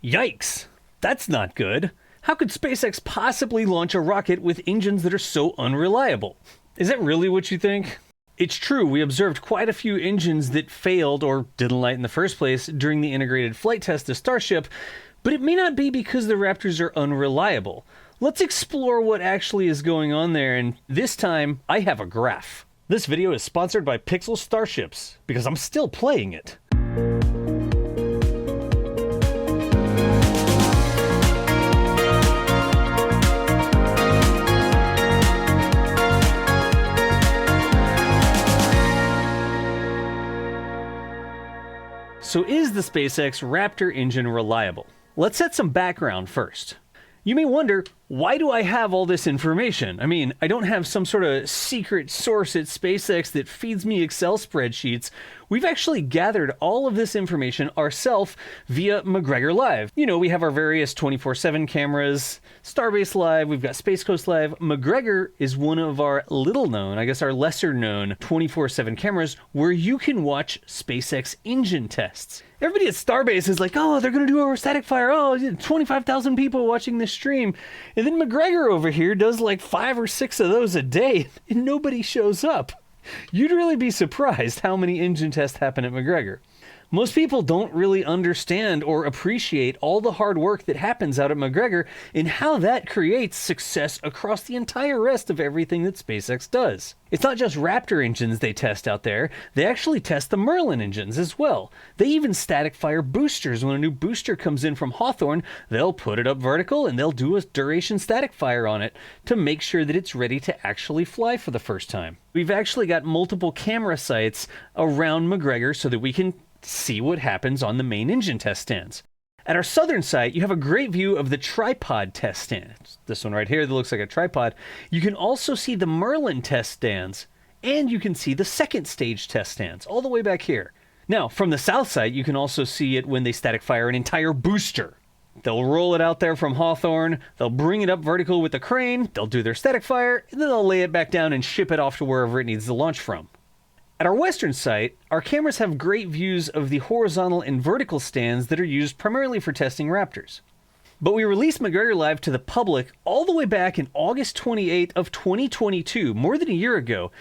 Yikes! That's not good. How could SpaceX possibly launch a rocket with engines that are so unreliable? Is that really what you think? It's true, we observed quite a few engines that failed or didn't light in the first place during the integrated flight test of Starship, but it may not be because the Raptors are unreliable. Let's explore what actually is going on there, and this time, I have a graph. This video is sponsored by Pixel Starships, because I'm still playing it. So is the SpaceX Raptor engine reliable? Let's set some background first. You may wonder, why do I have all this information? I mean, I don't have some sort of secret source at SpaceX that feeds me Excel spreadsheets. We've actually gathered all of this information ourselves via McGregor Live. You know, we have our various 24/7 cameras, Starbase Live, we've got Space Coast Live. McGregor is one of our little known, I guess our lesser known 24/7 cameras where you can watch SpaceX engine tests. Everybody at Starbase is like, oh, they're going to do a static fire. Oh, 25,000 people watching this stream. And then McGregor over here does like 5 or 6 of those a day and nobody shows up. You'd really be surprised how many engine tests happen at McGregor. Most people don't really understand or appreciate all the hard work that happens out at McGregor and how that creates success across the entire rest of everything that SpaceX does. It's not just Raptor engines they test out there, they actually test the Merlin engines as well. They even static fire boosters. When a new booster comes in from Hawthorne, they'll put it up vertical and they'll do a duration static fire on it to make sure that it's ready to actually fly for the first time. We've actually got multiple camera sites around McGregor so that we can see what happens on the main engine test stands. At our southern site, you have a great view of the tripod test stand. This one right here that looks like a tripod. You can also see the Merlin test stands, and you can see the second stage test stands all the way back here. Now, from the south side, you can also see it when they static fire an entire booster. They'll roll it out there from Hawthorne, they'll bring it up vertical with the crane, they'll do their static fire, and then they'll lay it back down and ship it off to wherever it needs to launch from. At our western site, our cameras have great views of the horizontal and vertical stands that are used primarily for testing Raptors. But we released McGregor Live to the public all the way back in August 28 of 2022, more than a year ago.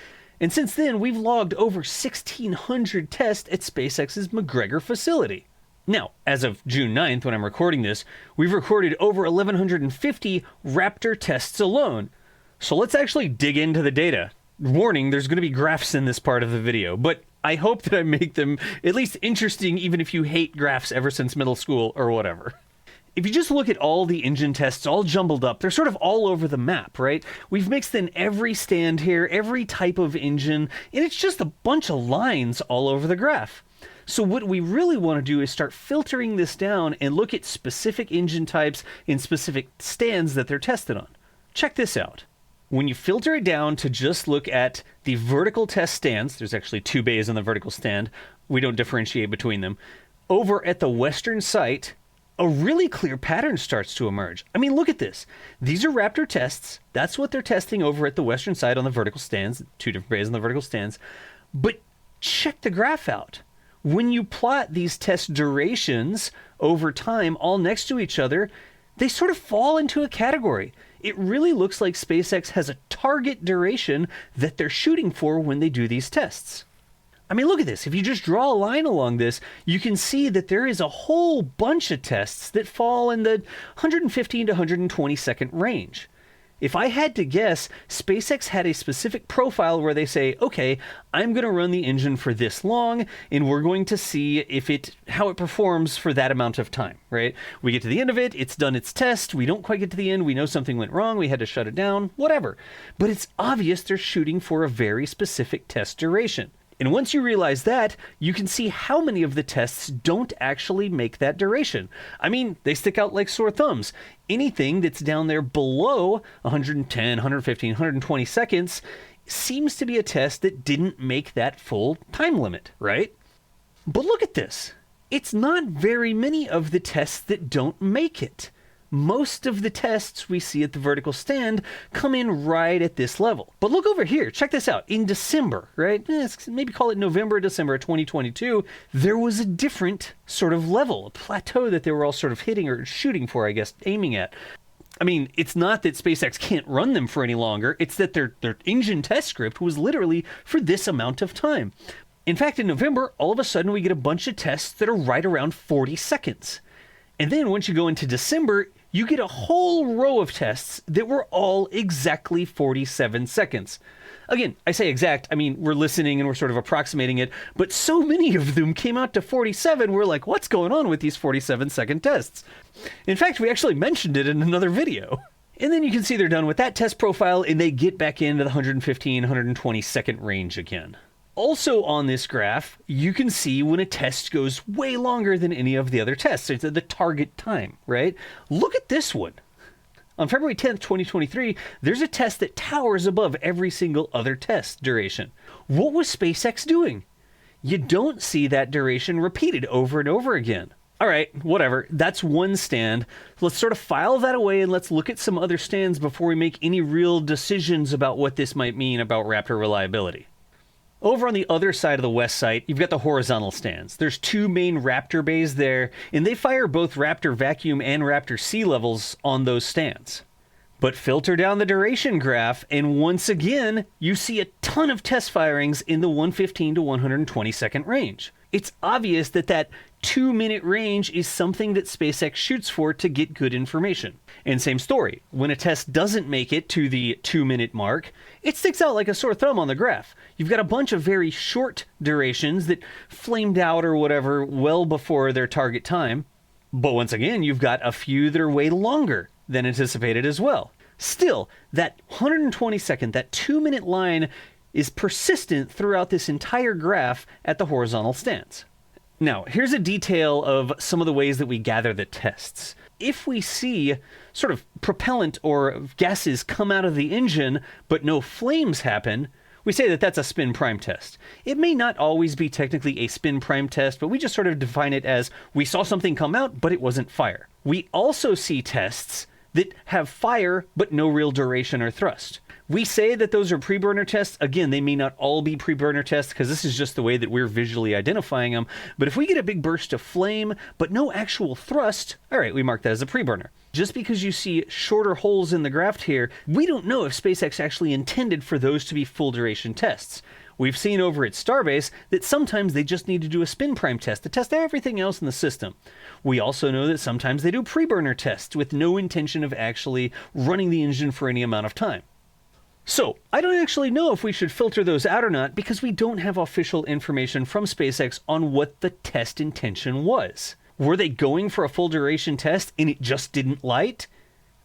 And since then, we've logged over 1,600 tests at SpaceX's McGregor facility. Now, as of June 9th, when I'm recording this, we've recorded over 1,150 Raptor tests alone. So let's actually dig into the data. Warning, there's going to be graphs in this part of the video, but I hope that I make them at least interesting even if you hate graphs ever since middle school or whatever. If you just look at all the engine tests all jumbled up, they're sort of all over the map, right? We've mixed in every stand here, every type of engine, and it's just a bunch of lines all over the graph. So what we really want to do is start filtering this down and look at specific engine types and specific stands that they're tested on. Check this out. When you filter it down to just look at the vertical test stands, there's actually 2 bays on the vertical stand, we don't differentiate between them, over at the western site, a really clear pattern starts to emerge. I mean, look at this. These are Raptor tests. That's what they're testing over at the western site on the vertical stands, 2 different bays on the vertical stands. But check the graph out. When you plot these test durations over time all next to each other, they sort of fall into a category. It really looks like SpaceX has a target duration that they're shooting for when they do these tests. I mean, look at this. If you just draw a line along this, you can see that there is a whole bunch of tests that fall in the 115 to 120 second range. If I had to guess, SpaceX had a specific profile where they say, okay, I'm going to run the engine for this long, and we're going to see how it performs for that amount of time, right? We get to the end of it, it's done its test, we don't quite get to the end, we know something went wrong, we had to shut it down, whatever. But it's obvious they're shooting for a very specific test duration. And once you realize that, you can see how many of the tests don't actually make that duration. I mean, they stick out like sore thumbs. Anything that's down there below 110, 115, 120 seconds seems to be a test that didn't make that full time limit, right? But look at this. It's not very many of the tests that don't make it. most of the tests we see at the vertical stand come in right at this level. But look over here, check this out. In December, right? Maybe call it November, December 2022, there was a different sort of level, a plateau that they were all sort of hitting or shooting for, I guess, aiming at. I mean, it's not that SpaceX can't run them for any longer, it's that their engine test script was literally for this amount of time. In fact, in November, all of a sudden we get a bunch of tests that are right around 40 seconds. And then once you go into December, you get a whole row of tests that were all exactly 47 seconds. Again, I say exact, I mean, we're listening and we're sort of approximating it, but so many of them came out to 47, we're like, what's going on with these 47-second tests? In fact, we actually mentioned it in another video. And then you can see they're done with that test profile and they get back into the 115, 120-second range again. Also on this graph, you can see when a test goes way longer than any of the other tests. It's the target time, right? Look at this one. On February 10th, 2023, there's a test that towers above every single other test duration. What was SpaceX doing? You don't see that duration repeated over and over again. All right, whatever, that's one stand. Let's sort of file that away and let's look at some other stands before we make any real decisions about what this might mean about Raptor reliability. Over on the other side of the west site, you've got the horizontal stands. There's two main Raptor bays there, and they fire both Raptor vacuum and Raptor sea levels on those stands. But filter down the duration graph, and once again, you see a ton of test firings in the 115 to 120 second range. It's obvious that that 2-minute range is something that SpaceX shoots for to get good information. And same story, when a test doesn't make it to the 2-minute mark, it sticks out like a sore thumb on the graph. You've got a bunch of very short durations that flamed out or whatever well before their target time. But once again, you've got a few that are way longer than anticipated as well. Still, that 120 second, that 2-minute line is persistent throughout this entire graph at the horizontal stands. Now, here's a detail of some of the ways that we gather the tests. If we see sort of propellant or gases come out of the engine, but no flames happen, we say that that's a spin prime test. It may not always be technically a spin prime test, but we just sort of define it as we saw something come out, but it wasn't fire. We also see tests that have fire, but no real duration or thrust. We say that those are pre-burner tests. Again, they may not all be pre-burner tests because this is just the way that we're visually identifying them. But if we get a big burst of flame, but no actual thrust, all right, we mark that as a pre-burner. Just because you see shorter holes in the graph here, we don't know if SpaceX actually intended for those to be full duration tests. We've seen over at Starbase that sometimes they just need to do a spin prime test to test everything else in the system. We also know that sometimes they do pre-burner tests with no intention of actually running the engine for any amount of time. So, I don't actually know if we should filter those out or not because we don't have official information from SpaceX on what the test intention was. Were they going for a full duration test and it just didn't light?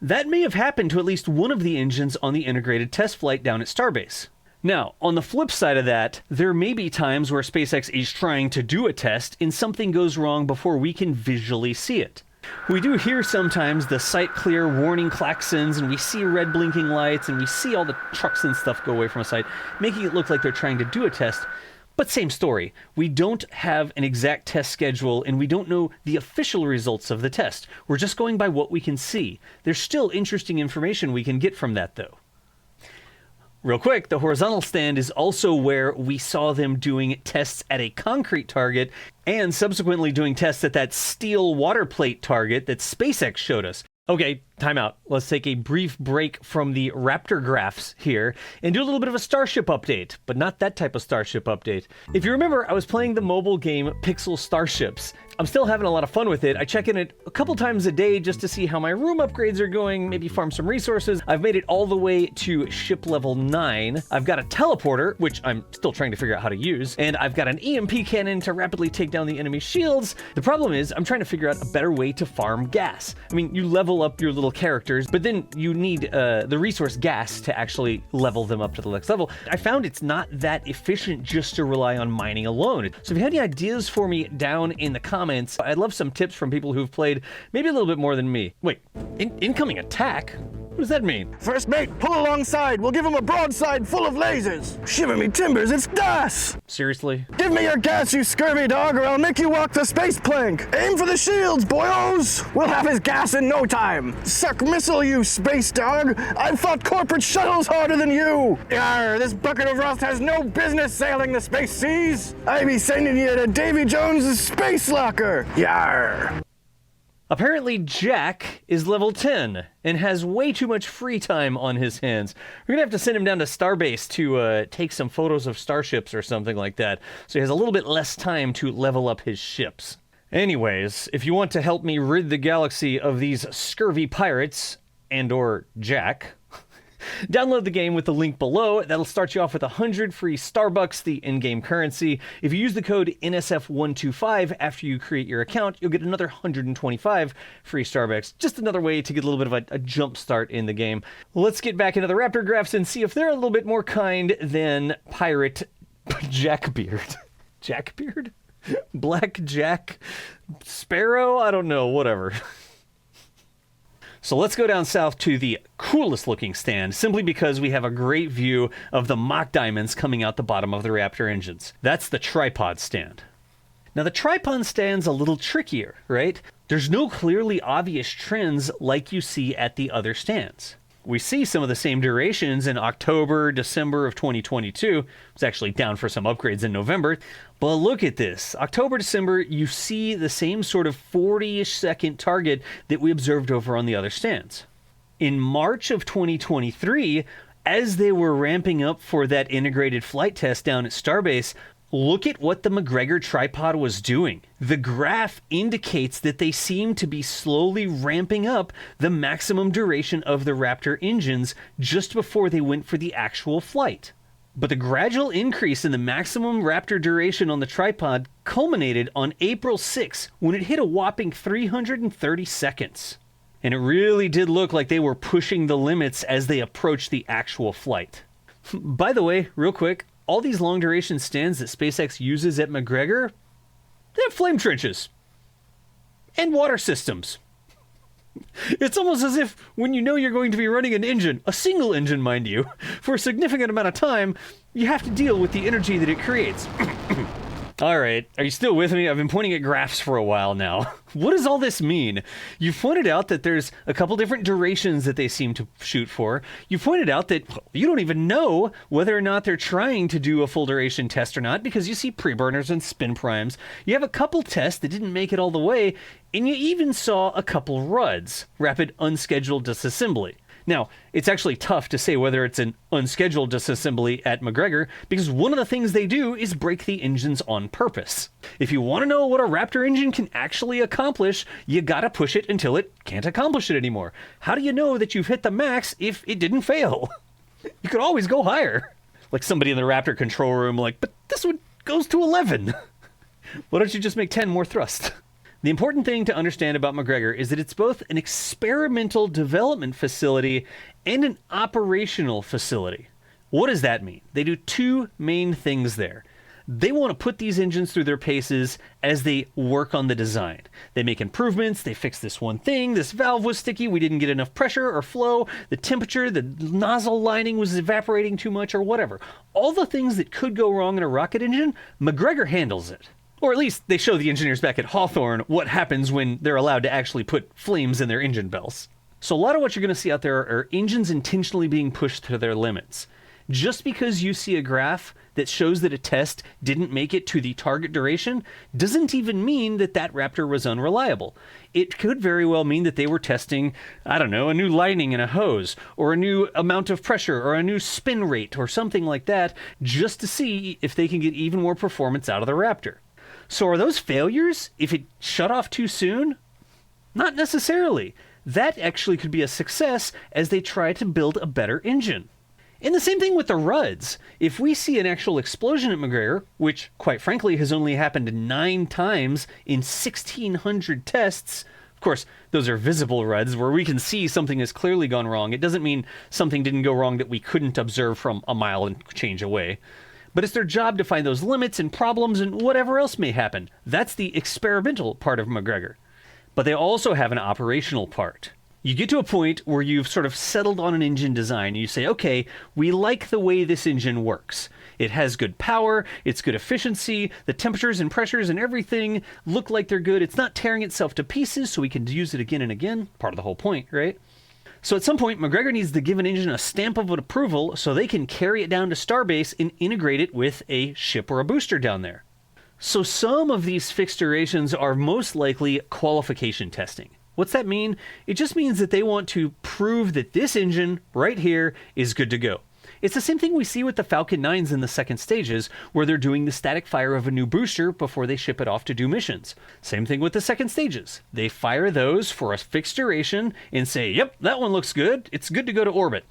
That may have happened to at least one of the engines on the integrated test flight down at Starbase. Now, on the flip side of that, there may be times where SpaceX is trying to do a test and something goes wrong before we can visually see it. We do hear sometimes the site clear warning klaxons and we see red blinking lights and we see all the trucks and stuff go away from a site, making it look like they're trying to do a test. But same story. We don't have an exact test schedule and we don't know the official results of the test. We're just going by what we can see. There's still interesting information we can get from that though. Real quick, the horizontal stand is also where we saw them doing tests at a concrete target and subsequently doing tests at that steel water plate target that SpaceX showed us. Okay, time out. Let's take a brief break from the Raptor graphs here and do a little bit of a Starship update, but not that type of Starship update. If you remember, I was playing the mobile game Pixel Starships. I'm still having a lot of fun with it. I check in it a couple times a day just to see how my room upgrades are going, maybe farm some resources. I've made it all the way to ship level 9. I've got a teleporter, which I'm still trying to figure out how to use, and I've got an EMP cannon to rapidly take down the enemy shields. The problem is I'm trying to figure out a better way to farm gas. I mean, you level up your little characters, but then you need the resource gas to actually level them up to the next level. I found it's not that efficient just to rely on mining alone. So if you have any ideas for me down in the comments, I'd love some tips from people who've played maybe a little bit more than me. Wait, incoming attack? What does that mean? First mate, pull alongside. We'll give him a broadside full of lasers. Shiver me timbers, it's gas! Seriously? Give me your gas, you scurvy dog, or I'll make you walk the space plank. Aim for the shields, boyos! We'll have his gas in no time. Suck missile, you space dog! I've fought corporate shuttles harder than you! Yarr, this bucket of rust has no business sailing the space seas! I be sending you to Davy Jones's space locker! Yarr! Apparently Jack is level 10 and has way too much free time on his hands. We're gonna have to send him down to Starbase to take some photos of starships or something like that, so he has a little bit less time to level up his ships. Anyways, if you want to help me rid the galaxy of these scurvy pirates and or Jack, download the game with the link below. That'll start you off with 100 free Starbucks, the in-game currency. If you use the code NSF125 after you create your account, you'll get another 125 free Starbucks. Just another way to get a little bit of a jump start in the game. Let's get back into the Raptor graphs and see if they're a little bit more kind than Pirate Jackbeard. Jackbeard? Black Jack Sparrow? I don't know, whatever. So let's go down south to the coolest looking stand, simply because we have a great view of the mock diamonds coming out the bottom of the Raptor engines. That's the tripod stand. Now the tripod stand's a little trickier, right? There's no clearly obvious trends like you see at the other stands. We see some of the same durations in October, December of 2022. It's actually down for some upgrades in November. But look at this. October, December, you see the same sort of 40-ish second target that we observed over on the other stands. In March of 2023, as they were ramping up for that integrated flight test down at Starbase, look at what the McGregor tripod was doing. The graph indicates that they seem to be slowly ramping up the maximum duration of the Raptor engines just before they went for the actual flight. But the gradual increase in the maximum Raptor duration on the tripod culminated on April 6, when it hit a whopping 330 seconds. And it really did look like they were pushing the limits as they approached the actual flight. By the way, real quick, all these long duration stands that SpaceX uses at McGregor, they have flame trenches and water systems. It's almost as if when you know you're going to be running an engine, a single engine mind you, for a significant amount of time, you have to deal with the energy that it creates. All right, are you still with me? I've been pointing at graphs for a while now. What does all this mean? You've pointed out that there's a couple different durations that they seem to shoot for. You've pointed out that you don't even know whether or not they're trying to do a full duration test or not, because you see pre-burners and spin primes. You have a couple tests that didn't make it all the way, and you even saw a couple RUDs, rapid unscheduled disassembly. Now, it's actually tough to say whether it's an unscheduled disassembly at McGregor, because one of the things they do is break the engines on purpose. If you want to know what a Raptor engine can actually accomplish, you gotta push it until it can't accomplish it anymore. How do you know that you've hit the max if it didn't fail? You could always go higher. Like somebody in the Raptor control room like, but this one goes to 11. Why don't you just make 10 more thrust? The important thing to understand about McGregor is that it's both an experimental development facility and an operational facility. What does that mean? They do two main things there. They want to put these engines through their paces as they work on the design. They make improvements, they fix this one thing, this valve was sticky, we didn't get enough pressure or flow, the temperature, the nozzle lining was evaporating too much or whatever. All the things that could go wrong in a rocket engine, McGregor handles it. Or at least they show the engineers back at Hawthorne what happens when they're allowed to actually put flames in their engine bells. So a lot of what you're going to see out there are engines intentionally being pushed to their limits. Just because you see a graph that shows that a test didn't make it to the target duration doesn't even mean that that Raptor was unreliable. It could very well mean that they were testing, I don't know, a new lining in a hose, or a new amount of pressure, or a new spin rate, or something like that, just to see if they can get even more performance out of the Raptor. So are those failures if it shut off too soon? Not necessarily. That actually could be a success as they try to build a better engine. And the same thing with the RUDs. If we see an actual explosion at McGregor, which quite frankly has only happened 9 times in 1,600 tests, of course, those are visible RUDs where we can see something has clearly gone wrong. It doesn't mean something didn't go wrong that we couldn't observe from a mile and change away. But it's their job to find those limits and problems and whatever else may happen. That's the experimental part of McGregor. But they also have an operational part. You get to a point where you've sort of settled on an engine design. You say, okay, we like the way this engine works. It has good power, it's good efficiency, the temperatures and pressures and everything look like they're good. It's not tearing itself to pieces, so we can use it again and again. Part of the whole point, right? So at some point, McGregor needs to give an engine a stamp of approval so they can carry it down to Starbase and integrate it with a ship or a booster down there. So some of these fixed durations are most likely qualification testing. What's that mean? It just means that they want to prove that this engine right here is good to go. It's the same thing we see with the Falcon 9s in the second stages, where they're doing the static fire of a new booster before they ship it off to do missions. Same thing with the second stages. They fire those for a fixed duration and say, yep, that one looks good. It's good to go to orbit.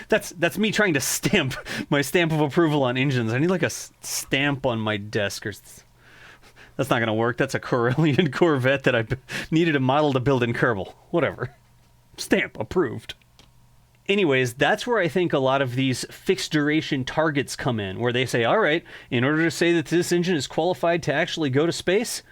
That's me trying to stamp my stamp of approval on engines. I need like a stamp on my desk. That's not going to work. That's a Corellian Corvette that I needed a model to build in Kerbal. Whatever. Stamp approved. Anyways, that's where I think a lot of these fixed duration targets come in, where they say, all right, in order to say that this engine is qualified to actually go to space,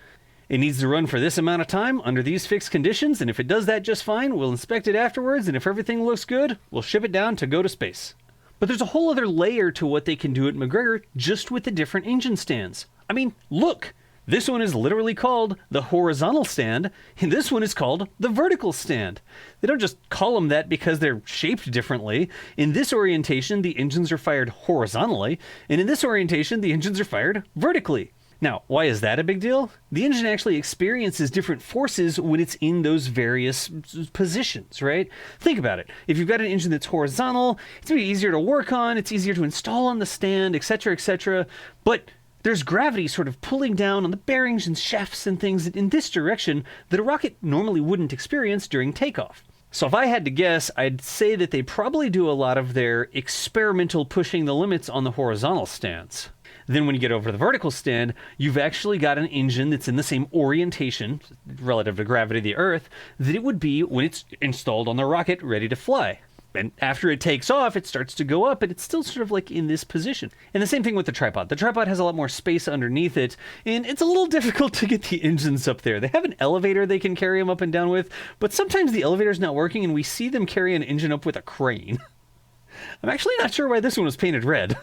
it needs to run for this amount of time under these fixed conditions, and if it does that just fine, we'll inspect it afterwards, and if everything looks good, we'll ship it down to go to space. But there's a whole other layer to what they can do at McGregor just with the different engine stands. I mean, look! This one is literally called the horizontal stand, and this one is called the vertical stand. They don't just call them that because they're shaped differently. In this orientation, the engines are fired horizontally, and in this orientation, the engines are fired vertically. Now, why is that a big deal? The engine actually experiences different forces when it's in those various positions, right? Think about it. If you've got an engine that's horizontal, it's going to be easier to work on, it's easier to install on the stand, etc., etc., but there's gravity sort of pulling down on the bearings and shafts and things in this direction that a rocket normally wouldn't experience during takeoff. So if I had to guess, I'd say that they probably do a lot of their experimental pushing the limits on the horizontal stands. Then when you get over to the vertical stand, you've actually got an engine that's in the same orientation, relative to gravity of the Earth, that it would be when it's installed on the rocket ready to fly. And after it takes off, it starts to go up, and it's still sort of like in this position. And the same thing with the tripod. The tripod has a lot more space underneath it, and it's a little difficult to get the engines up there. They have an elevator they can carry them up and down with, but sometimes the elevator's not working, and we see them carry an engine up with a crane. I'm actually not sure why this one was painted red.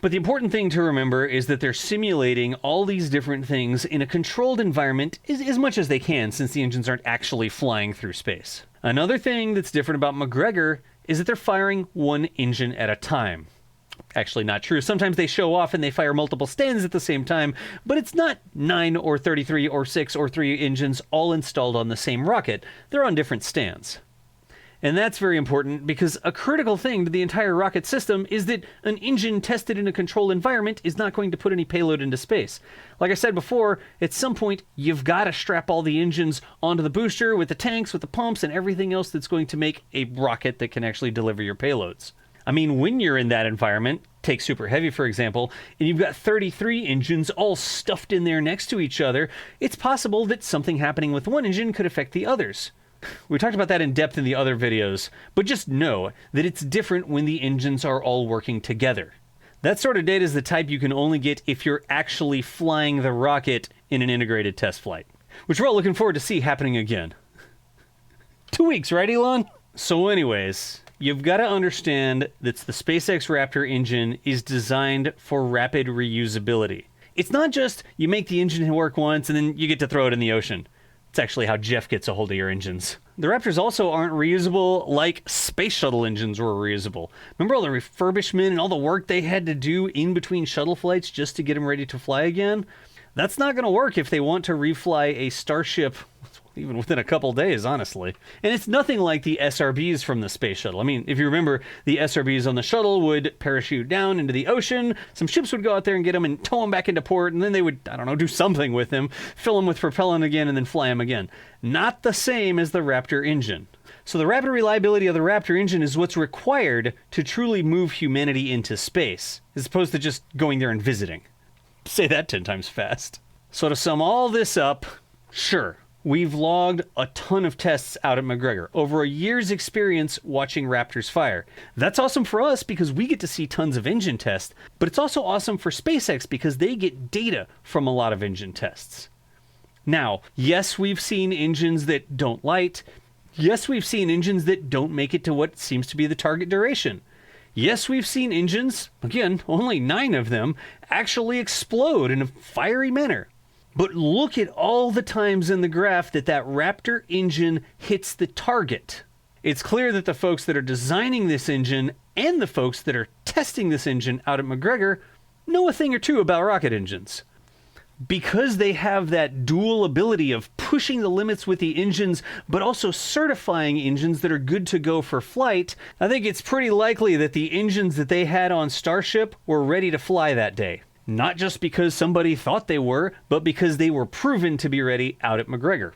But the important thing to remember is that they're simulating all these different things in a controlled environment as much as they can, since the engines aren't actually flying through space. Another thing that's different about McGregor is that they're firing one engine at a time. Actually not true. Sometimes they show off and they fire multiple stands at the same time, but it's not 9 or 33 or 6 or 3 engines all installed on the same rocket. They're on different stands. And that's very important because a critical thing to the entire rocket system is that an engine tested in a controlled environment is not going to put any payload into space. Like I said before, at some point you've got to strap all the engines onto the booster with the tanks, with the pumps, and everything else that's going to make a rocket that can actually deliver your payloads. I mean, when you're in that environment, take Super Heavy for example, and you've got 33 engines all stuffed in there next to each other, it's possible that something happening with one engine could affect the others. We talked about that in depth in the other videos, but just know that it's different when the engines are all working together. That sort of data is the type you can only get if you're actually flying the rocket in an integrated test flight, which we're all looking forward to see happening again. 2 weeks, right, Elon? So anyways, you've got to understand that the SpaceX Raptor engine is designed for rapid reusability. It's not just you make the engine work once and then you get to throw it in the ocean. It's actually how Jeff gets a hold of your engines. The Raptors also aren't reusable like space shuttle engines were reusable. Remember all the refurbishment and all the work they had to do in between shuttle flights just to get them ready to fly again? That's not going to work if they want to refly a Starship even within a couple days, honestly. And it's nothing like the SRBs from the space shuttle. I mean, if you remember, the SRBs on the shuttle would parachute down into the ocean, some ships would go out there and get them and tow them back into port, and then they would, I don't know, do something with them, fill them with propellant again, and then fly them again. Not the same as the Raptor engine. So the rapid reliability of the Raptor engine is what's required to truly move humanity into space, as opposed to just going there and visiting. Say that 10 times fast. So to sum all this up, sure, we've logged a ton of tests out at McGregor, over a year's experience watching Raptors fire. That's awesome for us because we get to see tons of engine tests, but it's also awesome for SpaceX because they get data from a lot of engine tests. Now, yes, we've seen engines that don't light. Yes, we've seen engines that don't make it to what seems to be the target duration. Yes, we've seen engines, again, only 9 of them, actually explode in a fiery manner. But look at all the times in the graph that Raptor engine hits the target. It's clear that the folks that are designing this engine and the folks that are testing this engine out at McGregor know a thing or two about rocket engines. Because they have that dual ability of pushing the limits with the engines, but also certifying engines that are good to go for flight, I think it's pretty likely that the engines that they had on Starship were ready to fly that day. Not just because somebody thought they were, but because they were proven to be ready out at McGregor.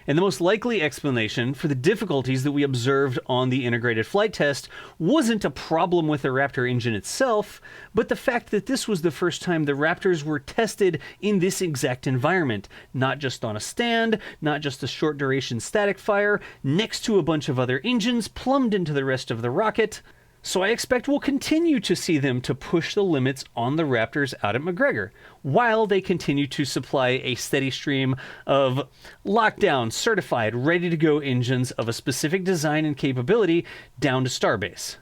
And the most likely explanation for the difficulties that we observed on the integrated flight test wasn't a problem with the Raptor engine itself, but the fact that this was the first time the Raptors were tested in this exact environment, not just on a stand, not just a short duration static fire, next to a bunch of other engines plumbed into the rest of the rocket. So I expect we'll continue to see them to push the limits on the Raptors out at McGregor, while they continue to supply a steady stream of lockdown, certified, ready-to-go engines of a specific design and capability down to Starbase.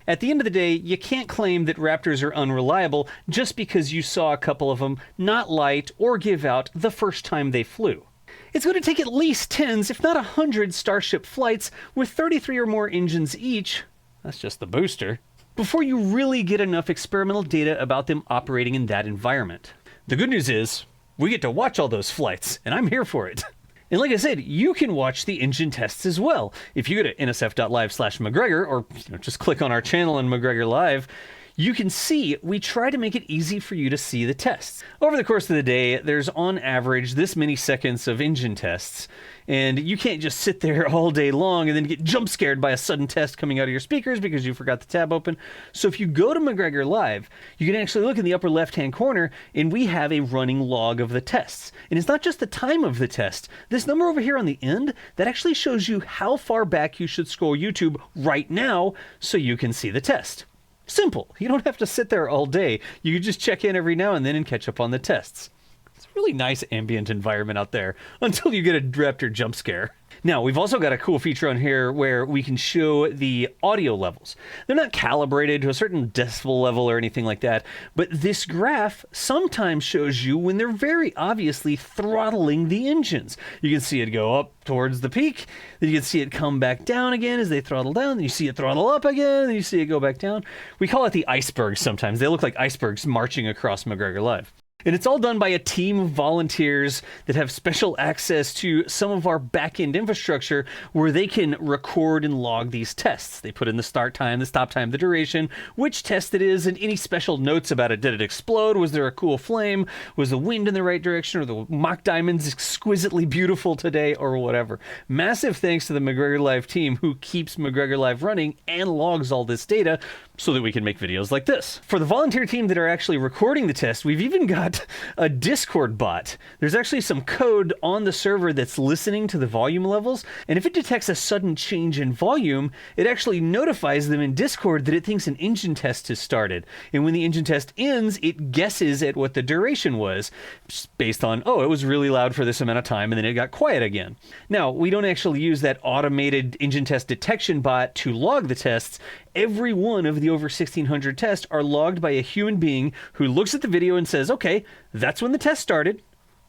At the end of the day, you can't claim that Raptors are unreliable just because you saw a couple of them not light or give out the first time they flew. It's going to take at least tens, if not 100 Starship flights with 33 or more engines each, that's just the booster, before you really get enough experimental data about them operating in that environment. The good news is, we get to watch all those flights, and I'm here for it. And like I said, you can watch the engine tests as well. If you go to nsf.live/McGregor, or just click on our channel on McGregor Live, you can see we try to make it easy for you to see the tests. Over the course of the day, there's on average this many seconds of engine tests, and you can't just sit there all day long and then get jump scared by a sudden test coming out of your speakers because you forgot the tab open. So if you go to McGregor Live, you can actually look in the upper left-hand corner, and we have a running log of the tests. And it's not just the time of the test. This number over here on the end, that actually shows you how far back you should scroll YouTube right now so you can see the test. Simple. You don't have to sit there all day. You can just check in every now and then and catch up on the tests. It's a really nice ambient environment out there until you get a Raptor jump scare. Now, we've also got a cool feature on here where we can show the audio levels. They're not calibrated to a certain decibel level or anything like that, but this graph sometimes shows you when they're very obviously throttling the engines. You can see it go up towards the peak, then you can see it come back down again as they throttle down, then you see it throttle up again, then you see it go back down. We call it the icebergs sometimes. They look like icebergs marching across McGregor Live. And it's all done by a team of volunteers that have special access to some of our back-end infrastructure where they can record and log these tests. They put in the start time, the stop time, the duration, which test it is, and any special notes about it. Did it explode? Was there a cool flame? Was the wind in the right direction? Or the mock diamonds exquisitely beautiful today? Or whatever. Massive thanks to the McGregor Live team who keeps McGregor Live running and logs all this data so that we can make videos like this. For the volunteer team that are actually recording the test, we've even got a Discord bot. There's actually some code on the server that's listening to the volume levels, and if it detects a sudden change in volume, it actually notifies them in Discord that it thinks an engine test has started. And when the engine test ends, it guesses at what the duration was, just based on, oh, it was really loud for this amount of time, and then it got quiet again. Now, we don't actually use that automated engine test detection bot to log the tests. Every one of the over 1,600 tests are logged by a human being who looks at the video and says, okay, that's when the test started.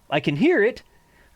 I can hear it.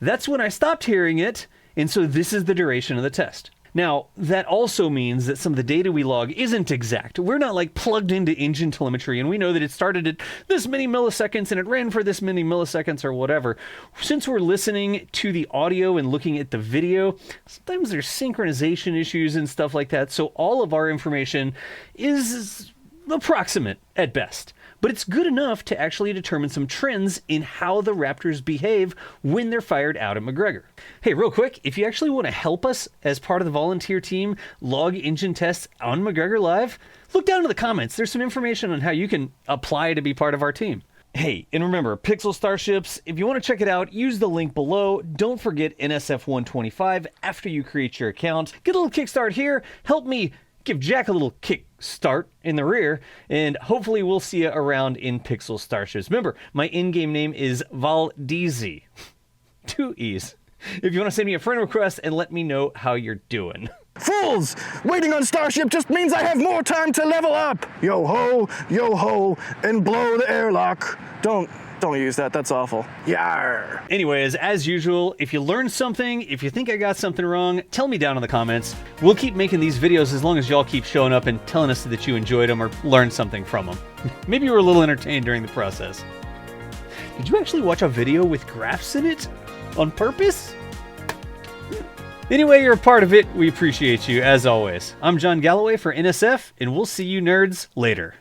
That's when I stopped hearing it. And so this is the duration of the test. Now, that also means that some of the data we log isn't exact. We're not like plugged into engine telemetry and we know that it started at this many milliseconds and it ran for this many milliseconds or whatever. Since we're listening to the audio and looking at the video, sometimes there's synchronization issues and stuff like that. So all of our information is approximate at best. But it's good enough to actually determine some trends in how the Raptors behave when they're fired out at McGregor. Hey, real quick, if you actually want to help us as part of the volunteer team log engine tests on McGregor Live, look down in the comments. There's some information on how you can apply to be part of our team. Hey, and remember, Pixel Starships, if you want to check it out, use the link below. Don't forget NSF 125 after you create your account. Get a little kickstart here. Help me give Jack a little kick start in the rear, and hopefully we'll see you around in Pixel Starships. Remember, my in-game name is Valdizi. 2 E's. if you want to send me a friend request and let me know how you're doing. Fools! Waiting on Starship just means I have more time to level up! Yo ho, and blow the airlock. Don't use that, that's awful. Yarr! Anyways, as usual, if you learned something, if you think I got something wrong, tell me down in the comments. We'll keep making these videos as long as y'all keep showing up and telling us that you enjoyed them or learned something from them. Maybe you were a little entertained during the process. Did you actually watch a video with graphs in it? On purpose? Anyway, you're a part of it. We appreciate you, as always. I'm John Galloway for NSF, and we'll see you nerds later.